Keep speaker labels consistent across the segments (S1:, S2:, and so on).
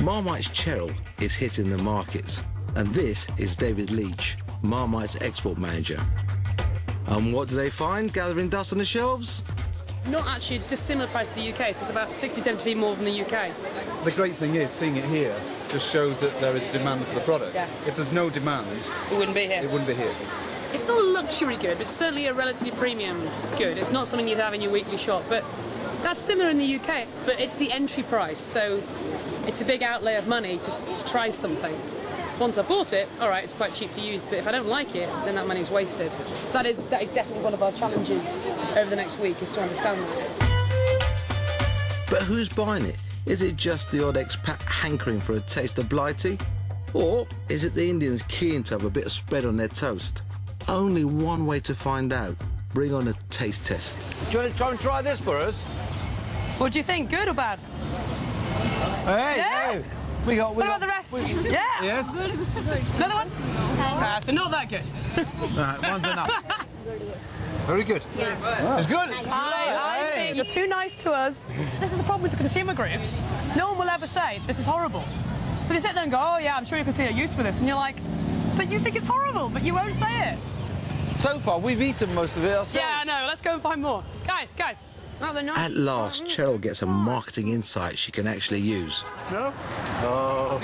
S1: Marmite's Cheryl is hitting the markets, and this is David Leach, Marmite's export manager. And what do they find gathering dust on the shelves?
S2: Not actually a dissimilar price to the UK, so it's about 60–70p more than the UK.
S3: The great thing is, seeing it here just shows that there is demand for the product.
S2: Yeah.
S3: If there's no demand,
S2: It wouldn't be here.
S3: it wouldn't be here.
S2: It's not a luxury good, but it's certainly a relatively premium good. It's not something you'd have in your weekly shop, but that's similar in the UK. But it's the entry price, so it's a big outlay of money to try something. Once I bought it, all right, it's quite cheap to use, but if I don't like it, then that money's wasted. So that is definitely one of our challenges over the next week, is to understand that.
S1: But who's buying it? Is it just the odd expat hankering for a taste of blighty? Or is it the Indians keen to have a bit of spread on their toast? Only one way to find out. Bring on a taste test.
S4: Do you want to try and try this for us?
S2: What do you think, good or bad?
S4: Hey,
S2: Yeah.
S4: hey. We got.
S2: What about the rest? Yeah.
S4: Yes.
S2: Another one? So not that good.
S4: Right, one's enough. Very good.
S5: Yeah.
S4: It's good.
S2: I think you're too nice to us. This is the problem with the consumer groups. No one will ever say, this is horrible. So they sit there and go, oh yeah, I'm sure you can see a use for this. And you're like, but you think it's horrible, but you won't say it.
S4: So far, we've eaten most of it ourselves.
S2: Yeah, I know. Let's go and find more. Guys. Oh, they're nice.
S1: At last, Cheryl gets a marketing insight she can actually use.
S4: No? Oh.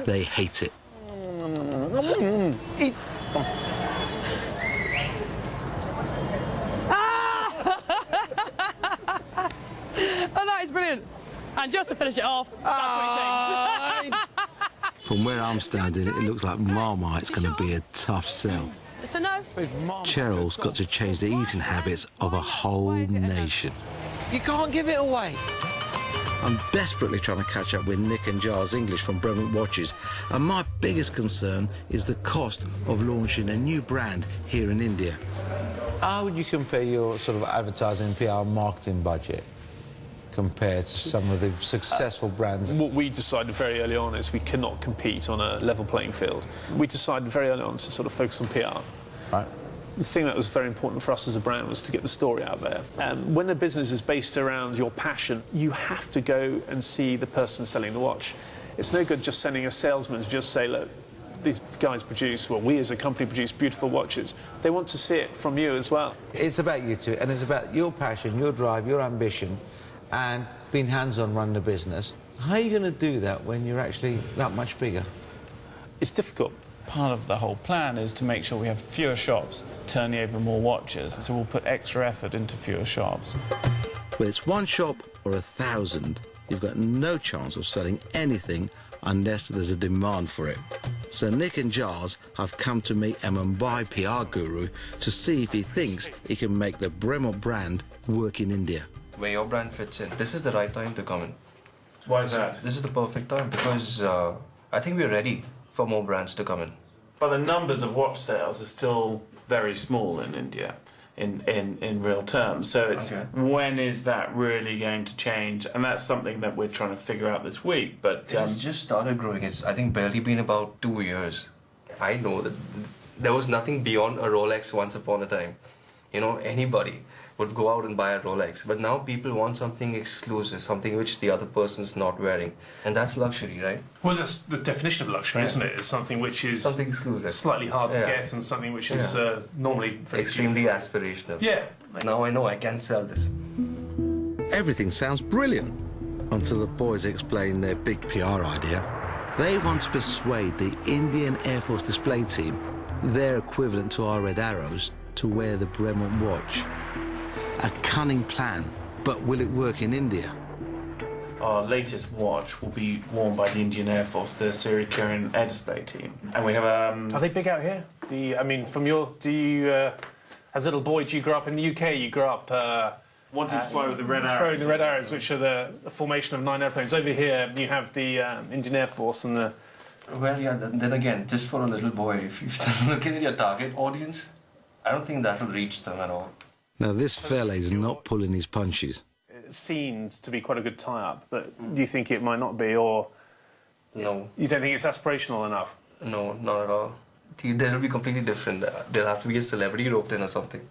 S1: They hate it.
S4: Eat.
S2: Oh, that is brilliant. And just to finish it off, that's what he thinks.
S1: From where I'm standing, it looks like Marmite's going to be a tough sell.
S2: It's a no.
S1: Cheryl's got to change the eating habits of a whole nation.
S4: You can't give it away.
S1: I'm desperately trying to catch up with Nick and Giles English from Bremont Watches, and my biggest concern is the cost of launching a new brand here in India.
S6: How would you compare your sort of advertising, PR, marketing budget compared to some of the successful brands?
S7: What we decided very early on is we cannot compete on a level playing field. We decided very early on to sort of focus on PR.
S6: Right.
S7: The thing that was very important for us as a brand was to get the story out there. When a business is based around your passion, you have to go and see the person selling the watch. It's no good just sending a salesman to just say, look, these guys produce, well, we as a company produce beautiful watches. They want to see it from you as well.
S6: It's about you two, and it's about your passion, your drive, your ambition, and being hands-on running a business. How are you going to do that when you're actually that much bigger?
S7: It's difficult.
S8: Part of the whole plan is to make sure we have fewer shops turning over more watches, so we'll put extra effort into fewer shops.
S1: Whether it's one shop or 1,000, you've got no chance of selling anything unless there's a demand for it. So Nick and Giles have come to meet a Mumbai PR guru to see if he thinks he can make the Bremont brand work in India.
S9: Where your brand fits in, this is the right time to come in.
S8: Why is that?
S9: This is the perfect time because I think we're ready for more brands to come in.
S8: But the numbers of watch sales are still very small in India, in real terms. So it's when is that really going to change? And that's something that we're trying to figure out this week. But
S9: It's just started growing. It's, I think, barely been about 2 years. I know that there was nothing beyond a Rolex once upon a time. You know, anybody would go out and buy a Rolex. But now people want something exclusive, something which the other person's not wearing. And that's luxury, right?
S7: Well, that's the definition of luxury, isn't it? It's something which is
S9: something exclusive,
S7: slightly hard to get, and something which is normally very
S9: extremely aspirational.
S7: Yeah.
S9: Now I know I can sell this.
S1: Everything sounds brilliant until the boys explain their big PR idea. They want to persuade the Indian Air Force display team, their equivalent to our Red Arrows, to wear the Bremont watch. A cunning plan, but will it work in India?
S8: our latest watch will be worn by the Indian Air Force, the Syria Korean Air Display team. And we have
S7: Are they big out here? I mean, from your... Do you... as a little boy, do you grow up in the UK? You grew up...
S8: wanted to fly with the Red Arrows.
S7: Throwing the Red Arrows, which are the formation of 9 airplanes. Over here, you have the Indian Air Force and the...
S9: Well, yeah, then again, just for a little boy, if you start looking at your target audience, I don't think that will reach them at all.
S1: Now, this fella is not pulling his punches.
S7: It seemed to be quite a good tie-up, but do you think it might not be, or...
S9: No.
S7: You don't think it's aspirational enough?
S9: No, not at all. They'll be completely different. There'll have to be a celebrity roped in or something.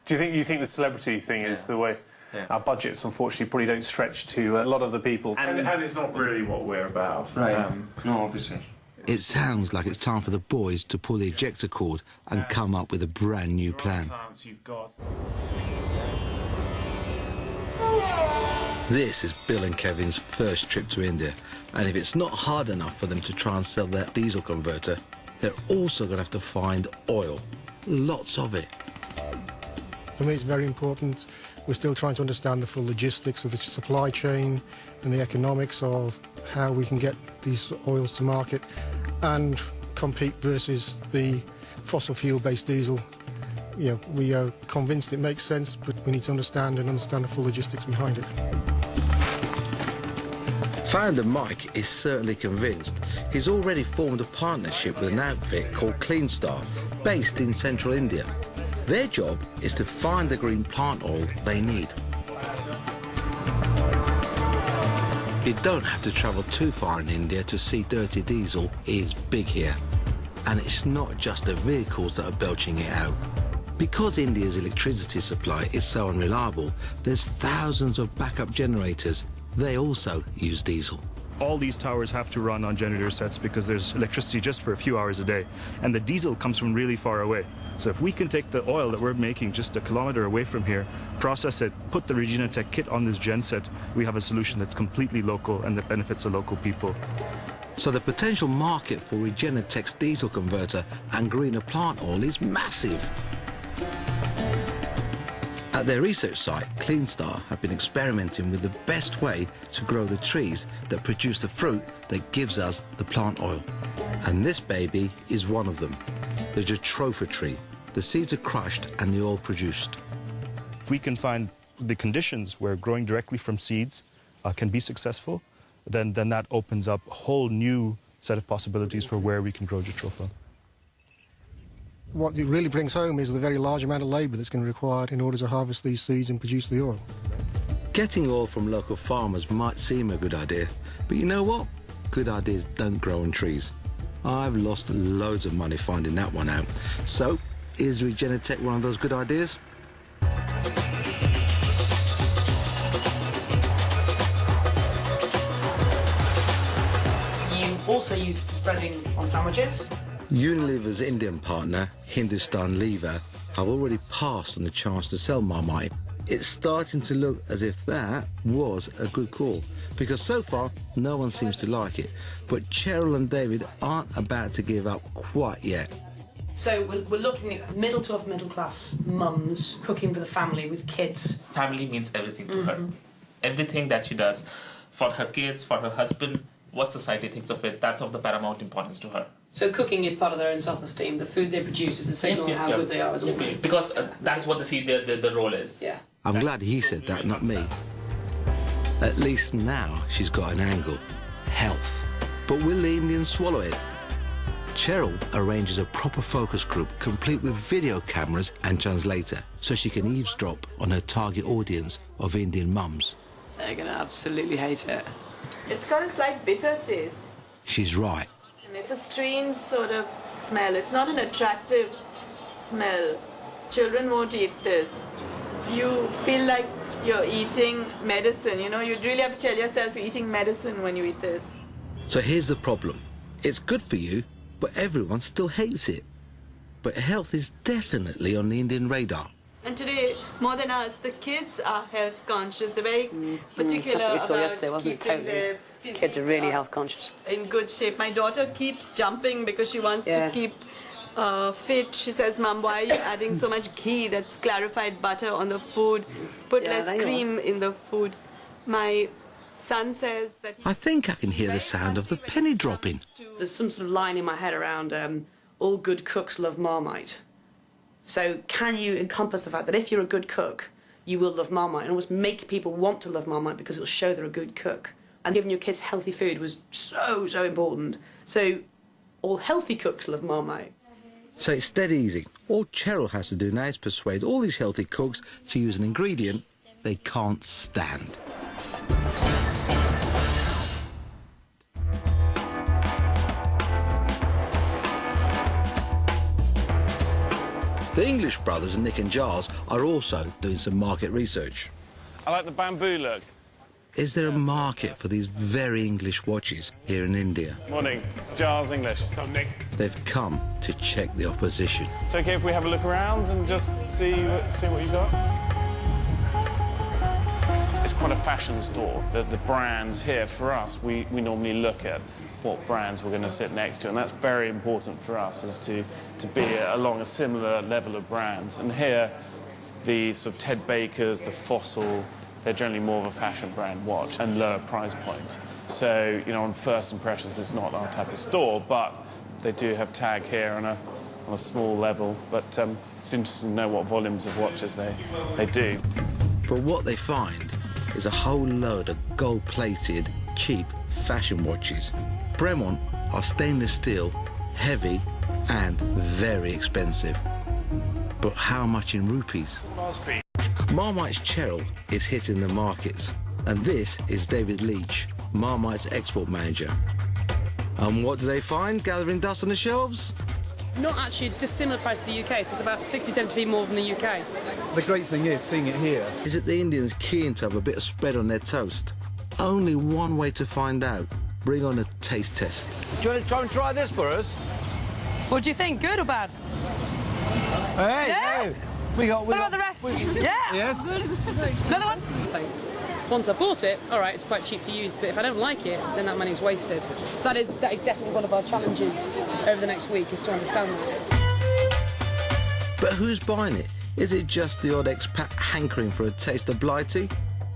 S7: Do you think the celebrity thing is the way...
S9: Yeah.
S7: Our budgets, unfortunately, probably don't stretch to a lot of the people.
S8: And it's not really what we're about.
S9: Right. No, obviously.
S1: It sounds like it's time for the boys to pull the ejector cord and come up with a brand new plan.
S8: You've got.
S1: This is Bill and Kevin's first trip to India, and if it's not hard enough for them to try and sell their diesel converter, they're also going to have to find oil. Lots of it.
S5: For me, it's very important. We're still trying to understand the full logistics of the supply chain and the economics of how we can get these oils to market and compete versus the fossil fuel-based diesel. You know, we are convinced it makes sense, but we need to understand the full logistics behind it.
S1: Founder Mike is certainly convinced. He's already formed a partnership with an outfit called Clean Star, based in central India. Their job is to find the green plant oil they need. You don't have to travel too far in India to see dirty diesel. It's big here. And it's not just the vehicles that are belching it out. Because India's electricity supply is so unreliable, there's thousands of backup generators. They also use diesel.
S10: All these towers have to run on generator sets because there's electricity just for a few hours a day. And the diesel comes from really far away. So if we can take the oil that we're making just a kilometer away from here, process it, put the Regenatech kit on this genset, we have a solution that's completely local and that benefits the local people.
S1: So the potential market for Regenatech's diesel converter and greener plant oil is massive. At their research site, Clean Star have been experimenting with the best way to grow the trees that produce the fruit that gives us the plant oil. And this baby is one of them, the jatropha tree. The seeds are crushed and the oil produced.
S10: If we can find the conditions where growing directly from seeds can be successful, then that opens up a whole new set of possibilities for where we can grow jatropha.
S5: What it really brings home is the very large amount of labour that's going to be required in order to harvest these seeds and produce the oil.
S1: Getting oil from local farmers might seem a good idea, but you know what? Good ideas don't grow on trees. I've lost loads of money finding that one out. So, is Regenatech one of those good ideas?
S2: You also use it for spreading on sandwiches.
S1: Unilever's Indian partner, Hindustan Lever, have already passed on the chance to sell Marmite. It's starting to look as if that was a good call, because so far no one seems to like it. But Cheryl and David aren't about to give up quite yet.
S2: So we're looking at middle to upper middle class mums cooking for the family with kids.
S11: Family means everything to her. Everything that she does for her kids, for her husband, what society thinks of it, that's of the paramount importance to her.
S2: So cooking is part of their own self-esteem. The food they produce is the signal of how good they are as a woman.
S11: Because that is what they see the role is.
S2: Yeah.
S1: I'm glad he said that, not me. At least now she's got an angle. Health. But will the Indians swallow it? Cheryl arranges a proper focus group complete with video cameras and translator so she can eavesdrop on her target audience of Indian mums.
S2: They're going to absolutely hate it.
S12: It's got a slight bitter taste.
S1: She's right.
S12: And it's a strange sort of smell. It's not an attractive smell. Children won't eat this. You feel like you're eating medicine, you know? You'd really have to tell yourself you're eating medicine when you eat this.
S1: So here's the problem. It's good for you, but everyone still hates it. But health is definitely on the Indian radar.
S12: And today, more than us, the kids are health conscious. They're very particular about keeping their physique
S13: kids are really health conscious.
S12: In good shape. My daughter keeps jumping because she wants to keep fit. She says, Mom, why are you adding so much ghee? That's clarified butter on the food. Put less cream in the food. My son says that...
S1: I think I can hear the sound of the penny dropping.
S2: There's some sort of line in my head around all good cooks love Marmite. So can you encompass the fact that if you're a good cook, you will love Marmite and almost make people want to love Marmite because it'll show they're a good cook? And giving your kids healthy food was so important. So all healthy cooks love Marmite.
S1: So it's dead easy. All Cheryl has to do now is persuade all these healthy cooks to use an ingredient they can't stand. The English brothers, Nick and Giles, are also doing some market research.
S13: I like the bamboo look.
S1: Is there a market for these very English watches here in India?
S13: Morning. Giles English. Come, Nick.
S1: They've come to check the opposition.
S13: It's okay if we have a look around and just see what you've got? It's quite a fashion store. The brands here, for us, we normally look at what brands we're going to sit next to, and that's very important for us, is to be along a similar level of brands. And here, the sort of Ted Bakers, the Fossil, they're generally more of a fashion brand watch and lower price point. So, you know, on first impressions, it's not our type of store, but they do have tag here on a small level. But it's interesting to know what volumes of watches they do.
S1: But what they find is a whole load of gold-plated, cheap fashion watches. Bremont are stainless steel, heavy and very expensive. But how much in rupees? Marmite's Cheryl is hitting the markets, and this is David Leach, Marmite's export manager. And what do they find gathering dust on the shelves?
S2: Not actually a dissimilar price to the UK, so it's about 60-70p more than the UK.
S3: The great thing is, seeing it here...
S1: Is it the Indians keen to have a bit of spread on their toast? Only one way to find out. Bring on a taste test.
S6: Do you want to try this for us?
S2: What do you think, good or bad?
S6: Hey,
S2: yeah.
S6: hey. What
S2: about the rest? Yeah.
S6: Yes.
S2: Another one? Once I bought it, all right, it's quite cheap to use, but if I don't like it, then that money's wasted. So that is definitely one of our challenges over the next week, is to understand that.
S1: But who's buying it? Is it just the odd expat hankering for a taste of Blighty?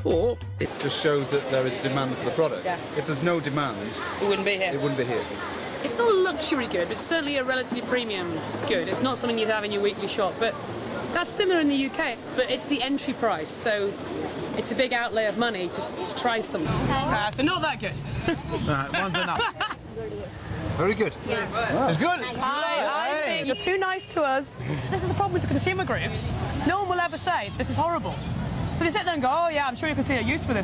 S1: Or
S3: it just shows that there is demand for the product.
S2: Yeah.
S3: If there's no demand,
S2: it wouldn't be here.
S3: It wouldn't be here.
S2: It's not a luxury good, but it's certainly a relatively premium good. It's not something you'd have in your weekly shop, but that's similar in the UK, but it's the entry price, so it's a big outlay of money to try something. So not that good.
S6: Right, one's enough. Very good.
S2: Yeah.
S6: It's good.
S2: I think you're too nice to us. This is the problem with the consumer groups. No one will ever say, this is horrible. So they sit there and go, oh yeah, I'm sure you can see a use for this.